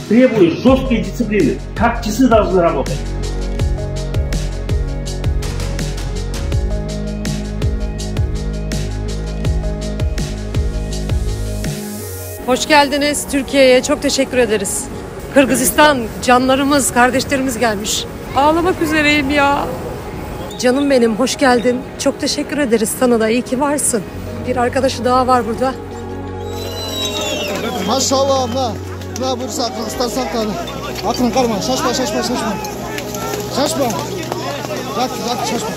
требует жесткой дисциплины. Как часы должны работать. Hoş geldiniz Türkiye'ye. Çok teşekkür ederiz. Kırgızistan canlarımız, kardeşlerimiz gelmiş. Ağlamak üzereyim ya. Canım benim, hoş geldin. Çok teşekkür ederiz sana da. İyi ki varsın. Bir arkadaşı daha var burada. Maşallah abla. Ne burası aklın istersen kal. Aklın kalma. Şaşma. Şaşma. Yat şaşma.